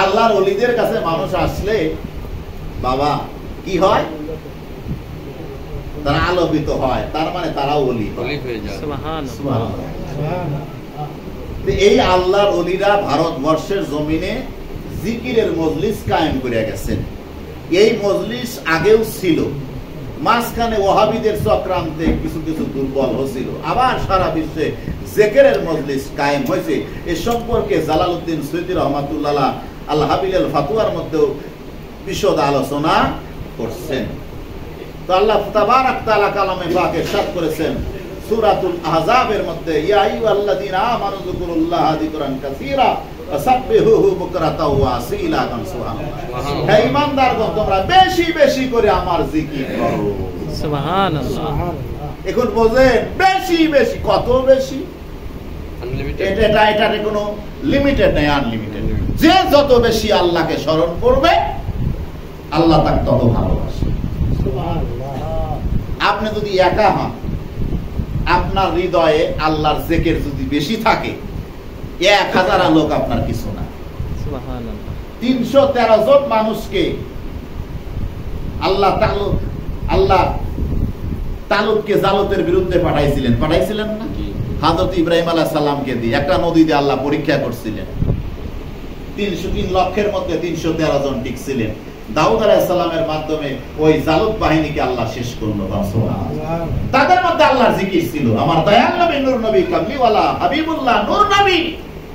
আল্লাহর ওলিদের কাছে মানুষ আসলে বাবা কি হয়, তারা আলোকিত হয়, তার মানে তারাও ওলি হয়ে যায়। এই আল্লাহর ওলিরা ভারতবর্ষের জমিনে জিকিরের মজলিস কায়েম করে গেছেন। এই মজলিস আগেও ছিল, মাঝখানে ওয়াহাবিদের চক্রান্তে কিছু কিছু দুর্বল হয়েছিল, আবার সারা বিশ্বে জিকিরের মজলিস কায়েম হয়েছে। এ সম্পর্কে জালালউদ্দিন সুয়ুতী রহমাতুল্লাহ আল হাবিল ফাতুয়ার মধ্যেও বিশদ আলোচনা করছেন। তো আল্লাহ তাবারাক তাআলা কালামে পাকে ইরশাদ করেছেন সূরাতুল আহজাবের মধ্যে, ইয়া আইয়ুহাল্লাযীনা আমানু যিকুরুল্লাহা যিকরান কাসীরা ওয়াসাব্বিহুহু বুকরাতাও ওয়া আসীলা। সুবহানাল্লাহ। হে ঈমানদারগণ, তোমরা বেশি বেশি করে আমার জিকির করো। সুবহানাল্লাহ। এখন বোঝেন বেশি বেশি, কত বেশি? এটার কোনো লিমিটেড নেই, আনলিমিটেড। যে যত বেশি আল্লাহকে স্মরণ করবে আল্লাহ তাকে তত ভালোবাসে। আপনি যদি একা হন, আপনার হৃদয়ে আল্লাহর জিকির যদি বেশি থাকে, 1000 লোক আপনার কিছু না। 313 জন মানুষকে আল্লাহ তালুতকে জালুতের বিরুদ্ধে পাঠাইছিলেন না? হযরত ইব্রাহিম আলাইহিস সালামকে দিয়ে একটা নদীতে আল্লাহ পরীক্ষা করছিলেন। 303 লক্ষের মধ্যে 313 জন টিকছিলেন। দাউদ আলাইহিস সালামের মাধ্যমে ওই জালুত বাহিনীকে আল্লাহ শেষ করলো। সুবহানাল্লাহ। তাদের মধ্যে আল্লাহর জিকির ছিল। আমার দয়াল নবী, নূর নবী, কামলিওয়ালা, হাবিবুল্লাহ, নূর নবী,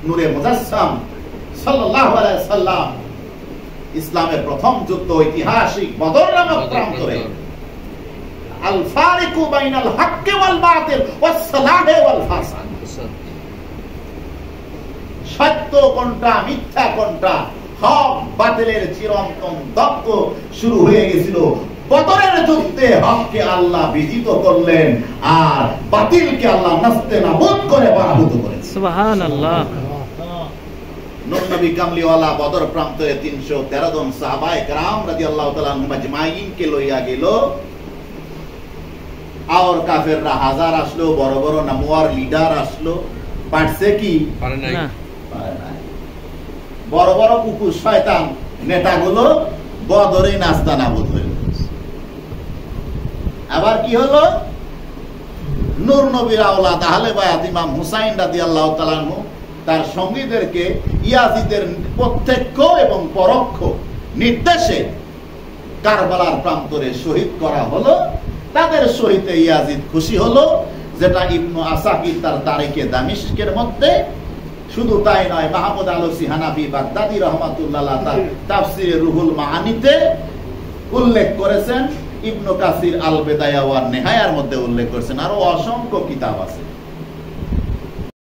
নূরে মুজাসসাম সাল্লাল্লাহু আলাইহি সাল্লাম ইসলামের প্রথম যুদ্ধ ঐতিহাসিক বদর নামক প্রান্তরে আল ফারিকু বাইনাল হাক্কি ওয়াল বাতিল ওয়াস সালাহি ওয়াল ফাসাদ, সত্য কোনটা মিথ্যা কোনটা, হক বাতিলের চিরন্তন দ্বন্দ্ব শুরু হয়ে গিয়েছিল। বদরের যুদ্ধে হককে আল্লাহ বিজিত করলেন আর বাতিলকে আল্লাহ নাস্তেনাবুদ করে পরাভূত করেছেন। সুবহানাল্লাহ। নূর নবী কামলিওয়ালা বদর প্রান্তরে 313 জন সাহাবায়ে কেরাম রাদিয়াল্লাহু তাআলা আনহুম আজমাইনকে লইয়া গেল। আর কাফেররা হাজার আসলো, বড় বড় নামওয়ার লিডার আসলো, পারছে কি? পারে নাই। বড় বড় কুকুর শয়তান নেতাগুলো বদরে নাস্তানাবুদ হইল। আবার কি হলো? নূর নবীর আওলাদ আহলে বায়াত ইমাম হুসাইন রাদিয়াল্লাহু তাআলা আনহু তার সঙ্গীদেরকে ইয়াজিদের প্রত্যক্ষ এবং পরোক্ষ নির্দেশে কারবালার প্রান্তরে শহীদ করা হলো। তাদের শহীদে ইয়াজিদ খুশি হলো, যেটা ইবনু আসাকির তার তারিখে দামিশকের মধ্যে। শুধু তাই নয়, মাহমুদ আলসি হানাফি বাগদাদি রহমাতুল্লাহ তার তাফসিরে রুহুল মাআনিতে উল্লেখ করেছেন, ইবনু কাসির আল বেদায়া ওয়ান নেহায়ার মধ্যে উল্লেখ করেছেন, আরো অসংখ্য কিতাব আছে।